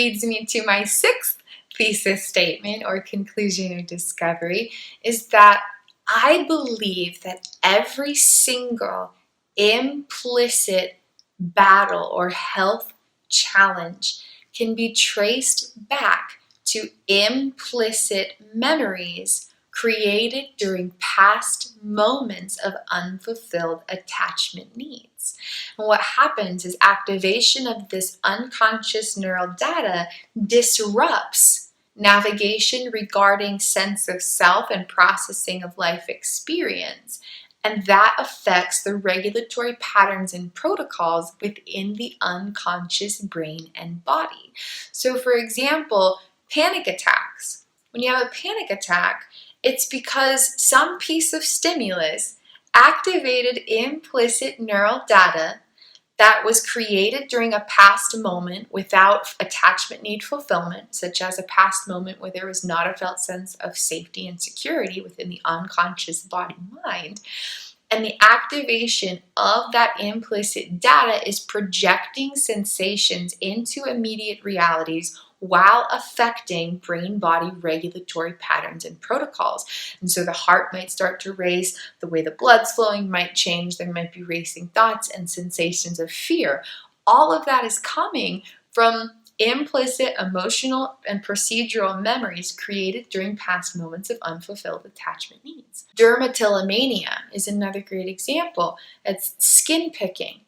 leads me to my sixth thesis statement or conclusion or discovery, is that I believe that every single implicit battle or health challenge can be traced back to implicit memories created during past moments of unfulfilled attachment needs. And what happens is activation of this unconscious neural data disrupts navigation regarding sense of self and processing of life experience. And that affects the regulatory patterns and protocols within the unconscious brain and body. So for example, panic attacks. When you have a panic attack, it's because some piece of stimulus activated implicit neural data that was created during a past moment without attachment need fulfillment, such as a past moment where there was not a felt sense of safety and security within the unconscious body-mind. And the activation of that implicit data is projecting sensations into immediate realities while affecting brain-body regulatory patterns and protocols. And so the heart might start to race, the way the blood's flowing might change, there might be racing thoughts and sensations of fear. All of that is coming from implicit emotional and procedural memories created during past moments of unfulfilled attachment needs. Dermatillomania is another great example. It's skin picking.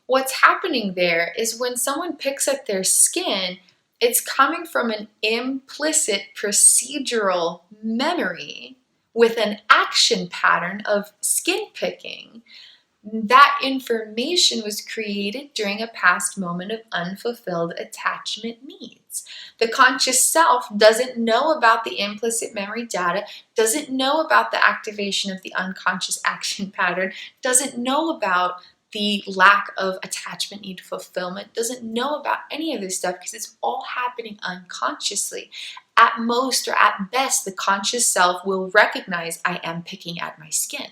What's happening there is when someone picks at their skin, it's coming from an implicit procedural memory with an action pattern of skin picking. That information was created during a past moment of unfulfilled attachment needs. The conscious self doesn't know about the implicit memory data, doesn't know about the activation of the unconscious action pattern, doesn't know about the lack of attachment need fulfillment, doesn't know about any of this stuff because it's all happening unconsciously. At most or at best, the conscious self will recognize I am picking at my skin,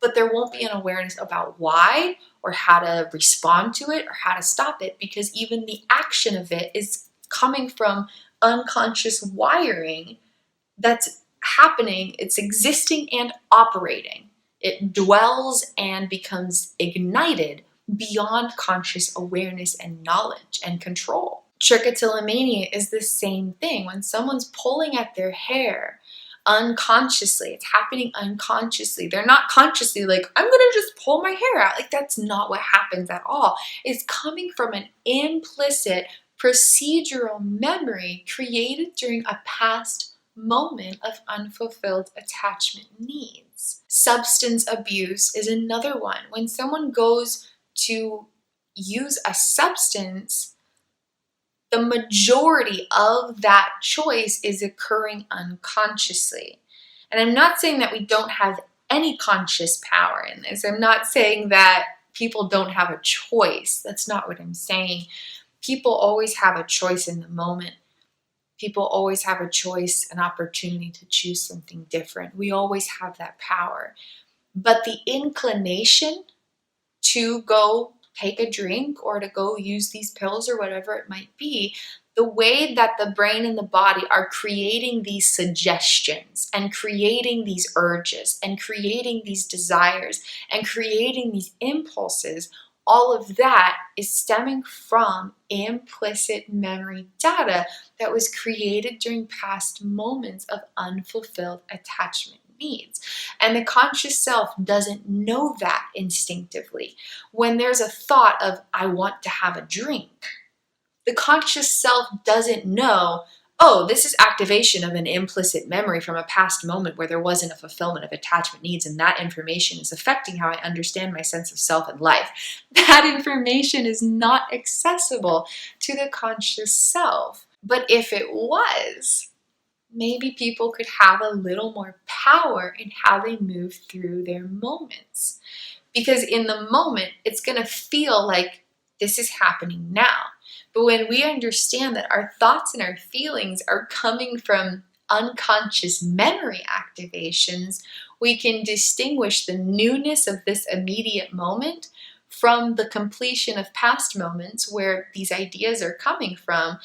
but there won't be an awareness about why or how to respond to it or how to stop it, because even the action of it is coming from unconscious wiring that's happening, it's existing and operating. It dwells and becomes ignited beyond conscious awareness and knowledge and control. Trichotillomania is the same thing. When someone's pulling at their hair unconsciously, it's happening unconsciously. They're not consciously like, I'm gonna just pull my hair out. Like, that's not what happens at all. It's coming from an implicit procedural memory created during a past moment of unfulfilled attachment needs. Substance abuse is another one. When someone goes to use a substance, the majority of that choice is occurring unconsciously. And I'm not saying that we don't have any conscious power in this. I'm not saying that people don't have a choice. That's not what I'm saying. People always have a choice in the moment. People always have a choice, an opportunity to choose something different. We always have that power. But the inclination to go take a drink or to go use these pills or whatever it might be, the way that the brain and the body are creating these suggestions and creating these urges and creating these desires and creating these impulses, all of that is stemming from implicit memory data that was created during past moments of unfulfilled attachment needs. And the conscious self doesn't know that instinctively. When there's a thought of, I want to have a drink, the conscious self doesn't know, oh, this is activation of an implicit memory from a past moment where there wasn't a fulfillment of attachment needs, and that information is affecting how I understand my sense of self and life. That information is not accessible to the conscious self. But if it was, maybe people could have a little more power in how they move through their moments. Because in the moment, it's going to feel like this is happening now. But when we understand that our thoughts and our feelings are coming from unconscious memory activations, we can distinguish the newness of this immediate moment from the completion of past moments where these ideas are coming from.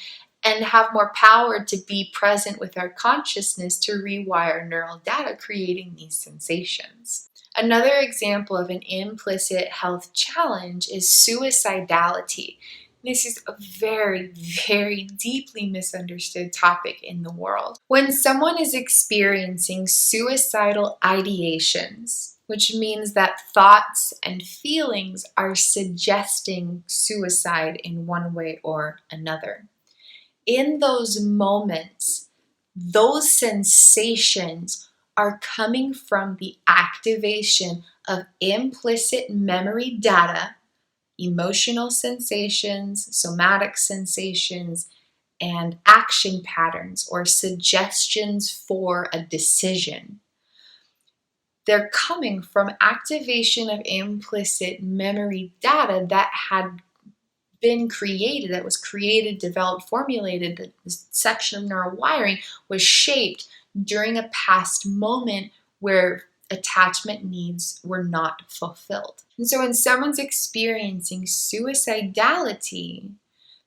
and have more power to be present with our consciousness to rewire neural data, creating these sensations. Another example of an implicit health challenge is suicidality. This is a very, very deeply misunderstood topic in the world. When someone is experiencing suicidal ideations, which means that thoughts and feelings are suggesting suicide in one way or another, in those moments, those sensations are coming from the activation of implicit memory data, emotional sensations, somatic sensations, and action patterns or suggestions for a decision. They're coming from activation of implicit memory data that had been created, that was created, developed, formulated, that this section of neural wiring was shaped during a past moment where attachment needs were not fulfilled. And so when someone's experiencing suicidality,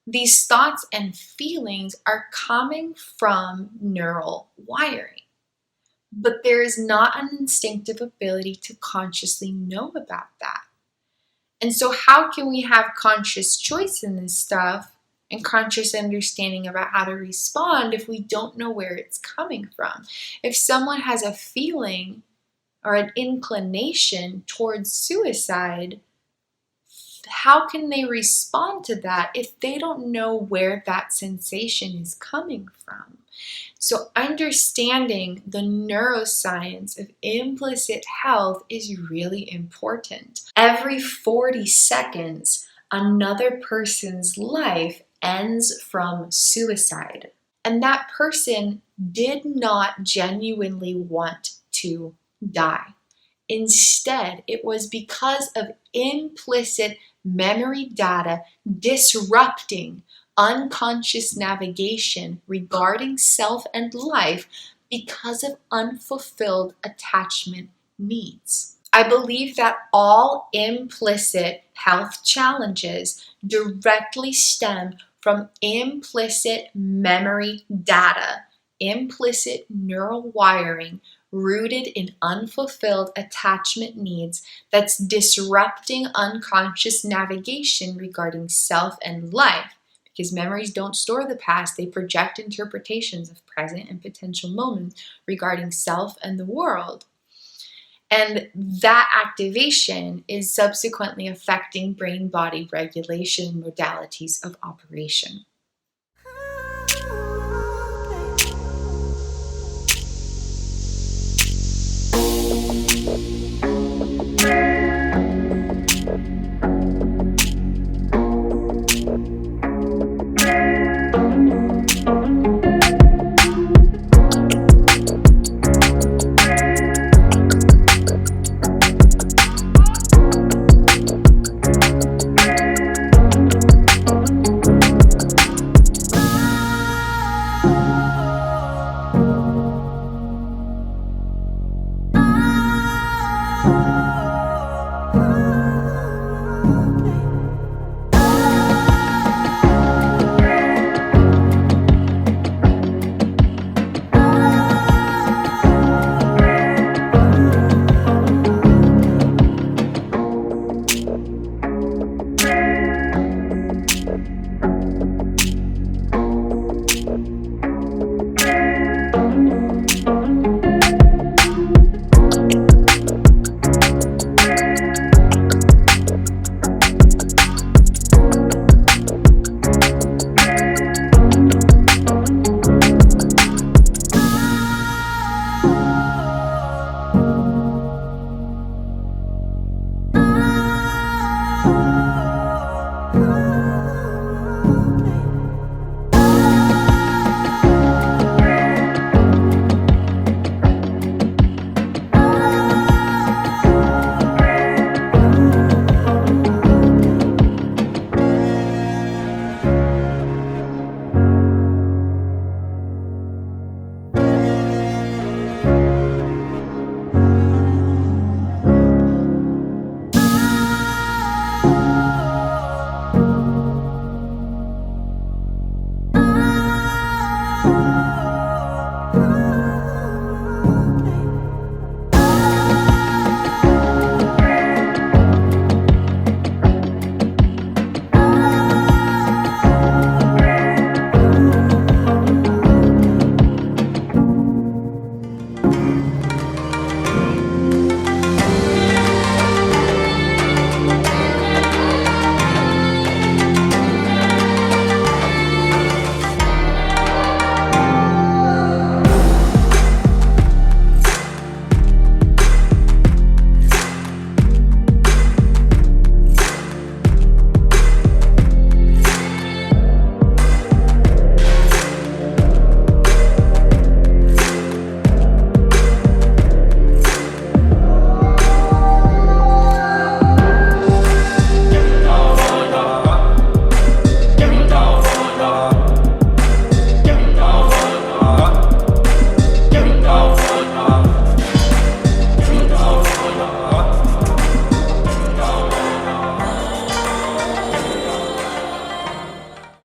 these thoughts and feelings are coming from neural wiring. But there is not an instinctive ability to consciously know about that. And so how can we have conscious choice in this stuff and conscious understanding about how to respond if we don't know where it's coming from? If someone has a feeling or an inclination towards suicide, how can they respond to that if they don't know where that sensation is coming from? So understanding the neuroscience of implicit health is really important. Every 40 seconds, another person's life ends from suicide. And that person did not genuinely want to die. Instead, it was because of implicit memory data disrupting unconscious navigation regarding self and life because of unfulfilled attachment needs. I believe that all implicit health challenges directly stem from implicit memory data, implicit neural wiring rooted in unfulfilled attachment needs that's disrupting unconscious navigation regarding self and life. Because memories don't store the past, they project interpretations of present and potential moments regarding self and the world. And that activation is subsequently affecting brain-body regulation modalities of operation.